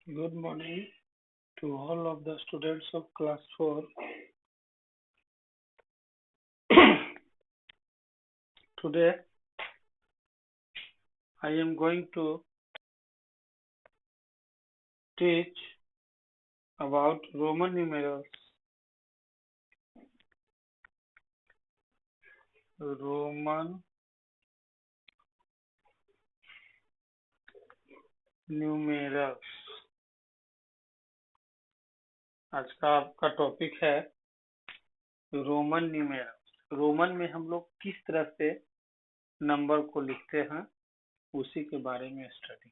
Good morning to all of the students of class 4. Today I am going to teach about Roman numerals. Roman numerals. आज का आपका topic है Roman numerals. Roman में हम लोग किस तरह से नंबर को लिखते हैं उसी के बारे में स्टडी।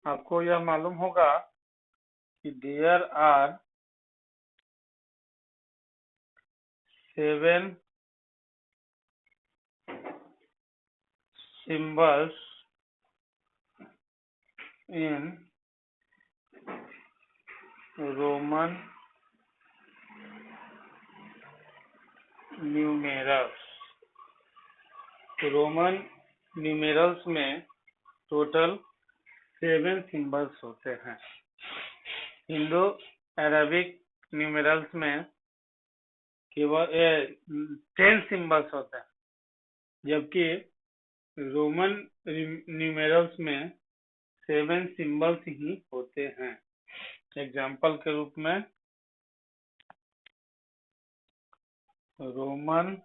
आपको यह मालूम होगा कि there are 7 symbols in Roman numerals। Roman numerals में टोटल 7 सिंबल्स होते हैं। हिंदू अरेबिक न्यूमेरल्स में केवल 10 सिंबल्स होते हैं, जबकि रोमन न्यूमेरल्स में 7 सिंबल्स ही होते हैं। एग्जाम्पल के रूप में Roman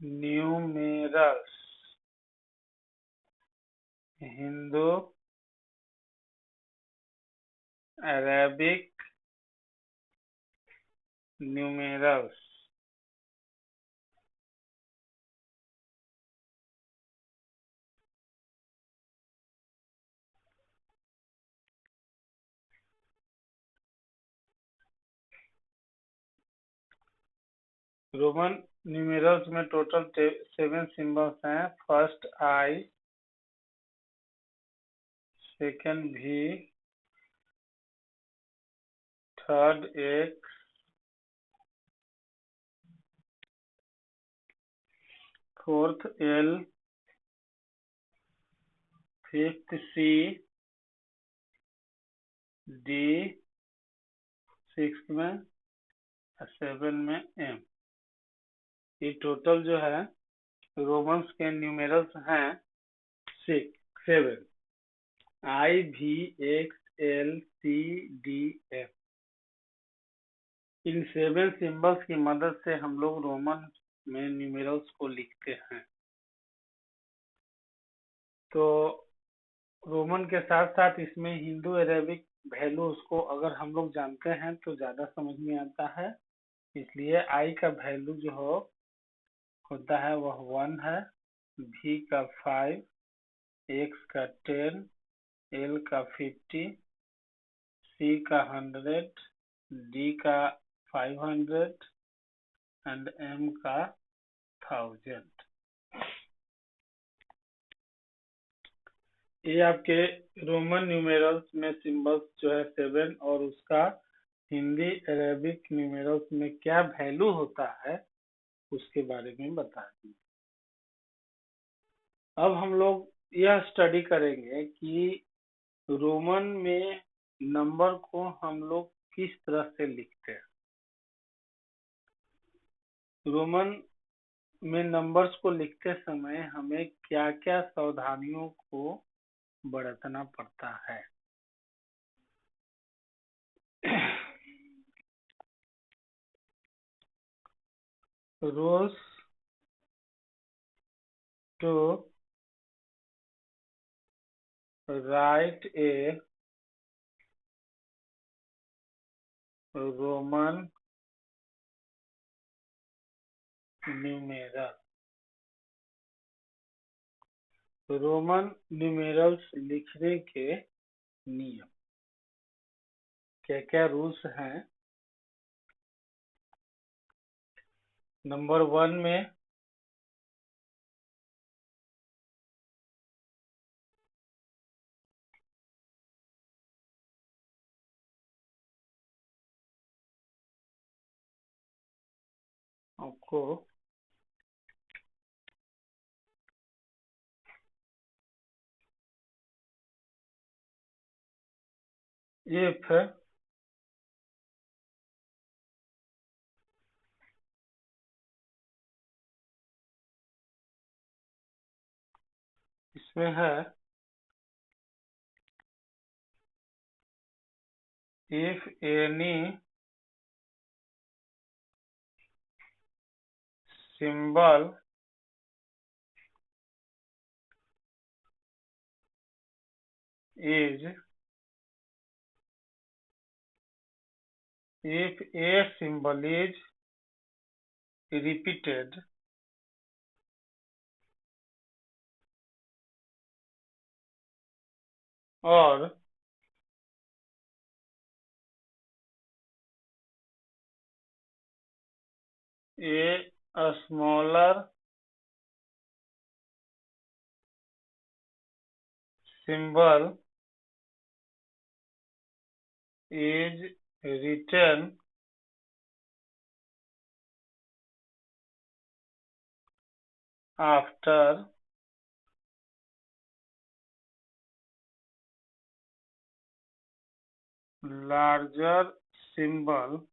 numerals, Hindu Arabic numerals. Roman numerals में टोटल 7 सिंबल्स हैं। First I, second V, third X, fourth L, fifth C, D, six में, 7 में एम। ये टोटल जो है रोमन्स के न्यूमेरल्स हैं 7। आई, भी, एक्स, एल, सी, डी, एम। इन 7 सिंबल्स की मदद से हम लोग रोमन में न्यूमेरल्स को लिखते हैं। तो रोमन के साथ साथ इसमें हिंदू अरेबिक वैल्यूज को अगर हम लोग जानते हैं तो ज्यादा समझ में आता है। इसलिए आई का वैल्यू जो होता है वह 1 है, भी का 5, एक्स का 10, एल का 50, सी का 100, डी का 500 एंड एम का 1000। ये आपके रोमन न्यूमेरल्स में सिंबल्स जो है 7 और उसका हिंदी अरेबिक न्यूमेरल्स में क्या वैल्यू होता है उसके बारे में बता दें। अब हम लोग यह स्टडी करेंगे कि रोमन में नंबर को हम लोग किस तरह से लिखते हैं। रोमन में नंबर्स को लिखते समय हमें क्या क्या सावधानियों को बरतना पड़ता है। Rules to write a Roman numeral. Roman numerals लिखने के नियम क्या क्या रूल्स हैं। नंबर 1 में आपको if इसमें है if any symbol is if a symbol is repeated or a smaller symbol is written after larger symbol,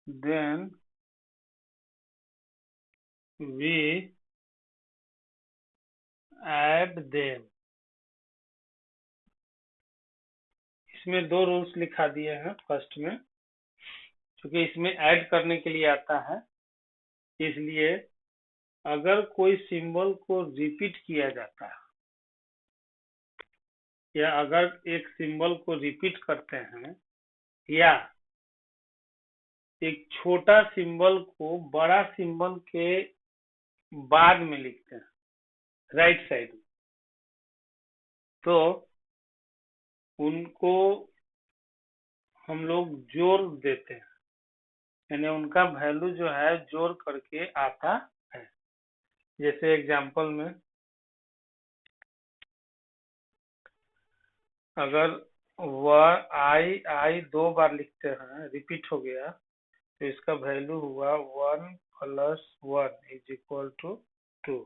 then we add them। इसमें दो रूल्स लिखा दिए हैं फर्स्ट में, क्योंकि इसमें ऐड करने के लिए आता है, इसलिए अगर कोई सिंबल को रिपीट किया जाता है या अगर एक सिंबल को रिपीट करते हैं या एक छोटा सिंबल को बड़ा सिंबल के बाद में लिखते हैं राइट साइड में, तो उनको हम लोग जोड़ देते हैं, यानी उनका वैल्यू जो है जोड़ करके आता है। जैसे एग्जांपल में अगर वह आई दो बार लिखते हैं, रिपीट हो गया, तो इसका वैल्यू हुआ 1 + 1 = 2।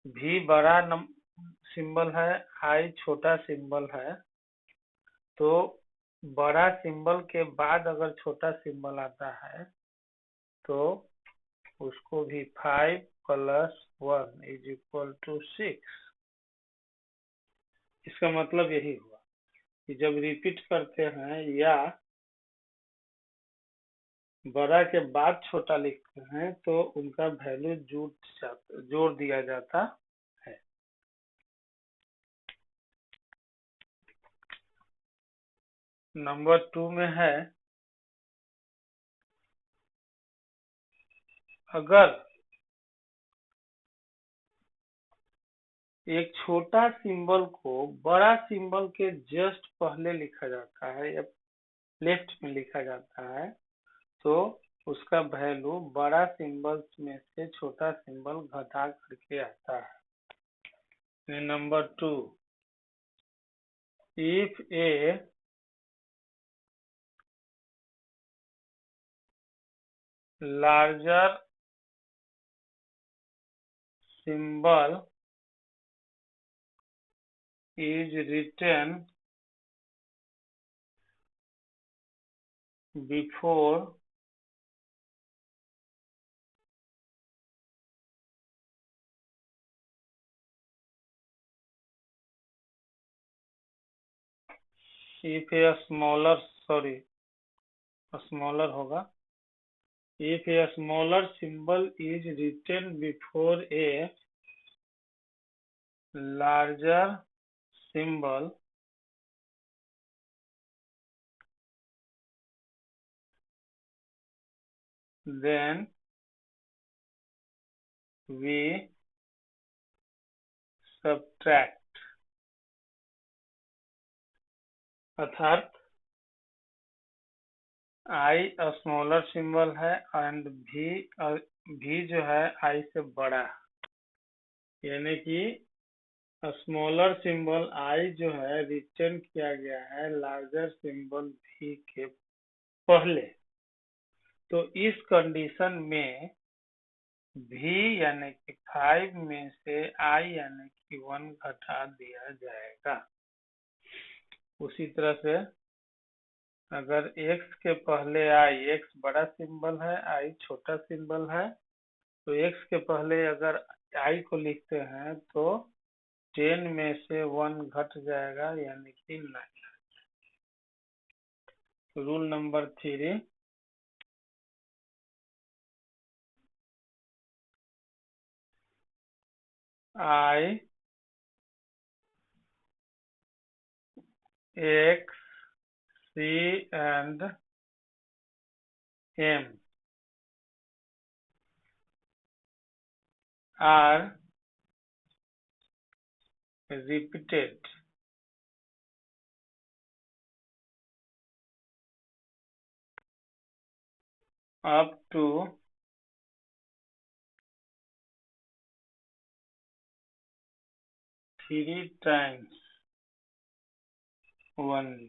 भी बड़ा सिंबल है, आई छोटा सिंबल है, तो बड़ा सिंबल के बाद अगर छोटा सिंबल आता है तो उसको भी 5 + 1 = 6। इसका मतलब यही हुआ कि जब रिपीट करते हैं या बड़ा के बाद छोटा लिखते हैं तो उनका वैल्यू जोड़ दिया जाता है। नंबर 2 में है अगर एक छोटा सिंबल को बड़ा सिंबल के जस्ट पहले लिखा जाता है या लेफ्ट में लिखा जाता है तो उसका वैल्यू बड़ा सिंबल में से छोटा सिंबल घटा करके आता है। Number 2, if A larger symbol is written before if a smaller smaller होगा, if a smaller symbol is written before a larger symbol, then we subtract। अर्थात आई स्मॉलर सिंबल है एंड भी जो है आई से बड़ा है, यानी कि स्मॉलर सिंबल आई जो है रिटर्न किया गया है लार्जर सिंबल भी के पहले। तो इस कंडीशन में v यानी कि 5 में से i यानी कि 1 घटा दिया जाएगा। उसी तरह से अगर x के पहले i, x बड़ा सिंबल है, i छोटा सिंबल है, तो x के पहले अगर i को लिखते हैं तो 10 में से 1 घट जाएगा यानी कि 9। Rule number 3, I, X, C and M are repeated up to 3 times only।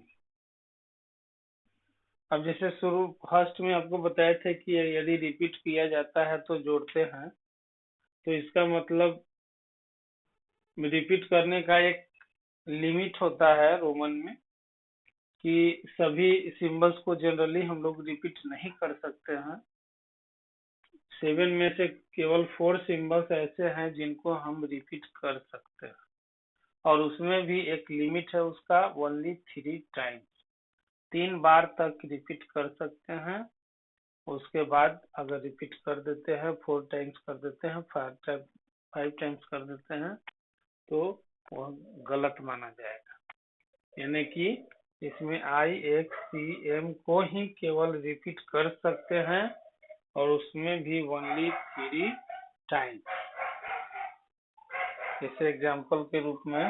अब जैसे शुरू फर्स्ट में आपको बताए थे कि यदि रिपीट किया जाता है तो जोड़ते हैं, तो इसका मतलब रिपीट करने का एक लिमिट होता है रोमन में कि सभी सिंबल्स को जनरली हम लोग रिपीट नहीं कर सकते हैं। 7 में से केवल 4 सिंबल्स ऐसे हैं जिनको हम रिपीट कर सकते हैं, और उसमें भी एक लिमिट है उसका, ओनली 3 टाइम्स, 3 बार तक रिपीट कर सकते हैं। उसके बाद अगर रिपीट कर देते हैं, 4 टाइम्स कर देते हैं, 5 टाइम्स कर देते हैं, तो वह गलत माना जाएगा। यानी कि इसमें I, X, C, M को ही केवल रिपीट कर सकते हैं, और उसमें भी ओनली 3 टाइम्स। जैसे एग्जाम्पल के रूप में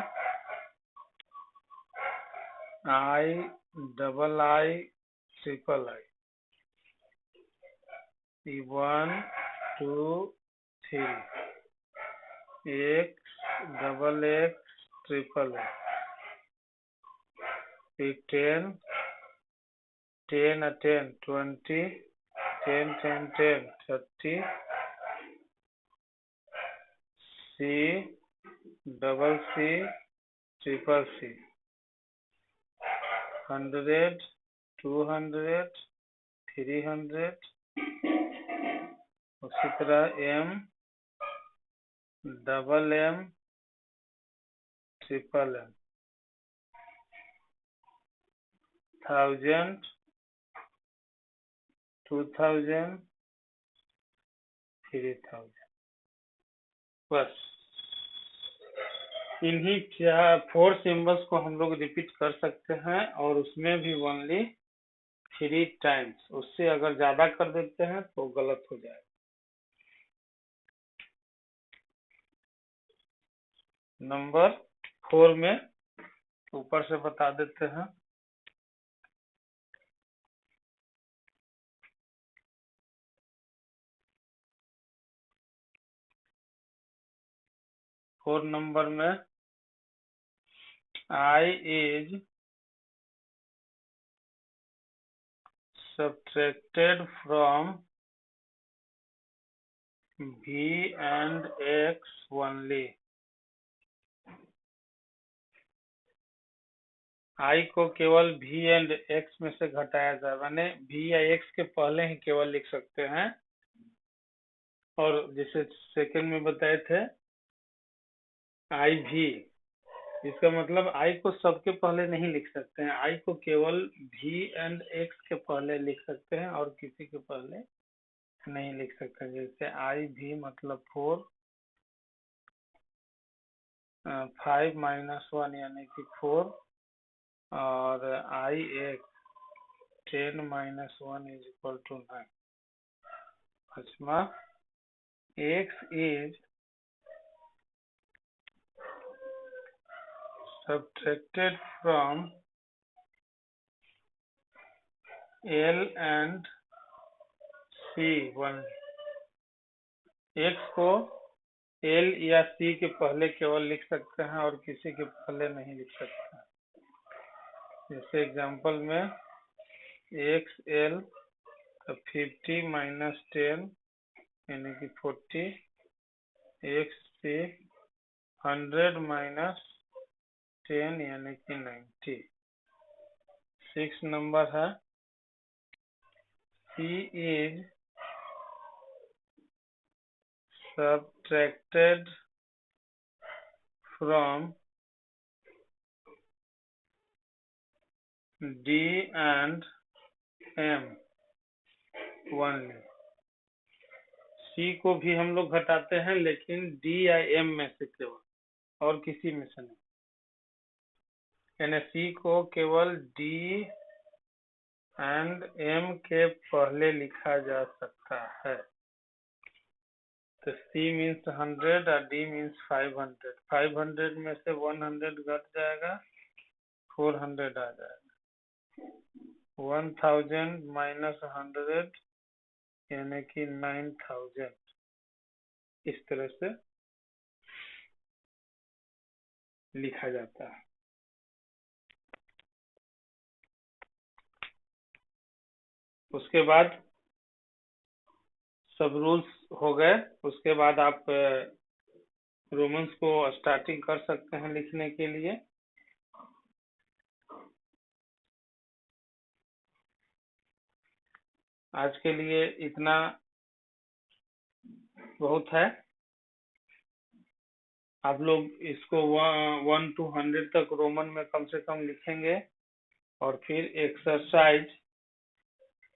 I, double I, triple I, 1, 2, 3, X, double X, triple X, फिर 10, 10, 10, 20, 10, 10, 10, 30, C, double C, triple C, 100, 200, 300, उसी तरह M, double M, triple M, 1000, 2000, 3000। बस इन्हीं 4 सिंबल्स को हम लोग रिपीट कर सकते हैं, और उसमें भी ओनली 3 टाइम्स। उससे अगर ज्यादा कर देते हैं तो गलत हो जाएगा। नंबर 4 में ऊपर से बता देते हैं। फोर नंबर में I is subtracted from V and X only। I को केवल V एंड X में से घटाया जाए, माने V या X के पहले ही केवल लिख सकते हैं। और जैसे सेकंड में बताए थे I V, इसका मतलब I को सबके पहले नहीं लिख सकते हैं, I को केवल V एंड X के पहले लिख सकते हैं और किसी के पहले नहीं लिख सकते। जैसे I V मतलब 4, 5 - 1 यानी कि 4, और I X 10 - 1 = 9। X is subtracted from L and C only। X को L या C के पहले केवल लिख सकते हैं और किसी के पहले नहीं लिख सकते हैं। जैसे एग्जांपल में XL 50 - 10 यानी कि 40 एक्स से 100 माइनस 10 यानी कि 90। 6 नंबर है C is subtracted from D and M only। C को भी हम लोग घटाते हैं लेकिन D या M में से केवल, और किसी में से नहीं। यानी C को केवल D एंड M के पहले लिखा जा सकता है। तो C मीन्स 100 और D मीन्स 500। 500 में से 100 घट जाएगा, 400 आ जाएगा। 1000 माइनस 100 यानी कि 9000। इस तरह से लिखा जाता है। उसके बाद सब रूल्स हो गए। उसके बाद आप रोमन्स को स्टार्टिंग कर सकते हैं लिखने के लिए। आज के लिए इतना बहुत है। आप लोग इसको 1 to 100 तक रोमन में कम से कम लिखेंगे और फिर एक्सरसाइज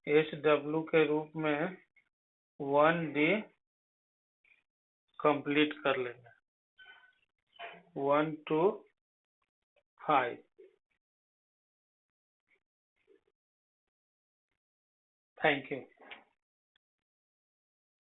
SW के रूप में 1D कंप्लीट कर लेंगे, 1 to 5। Thank you.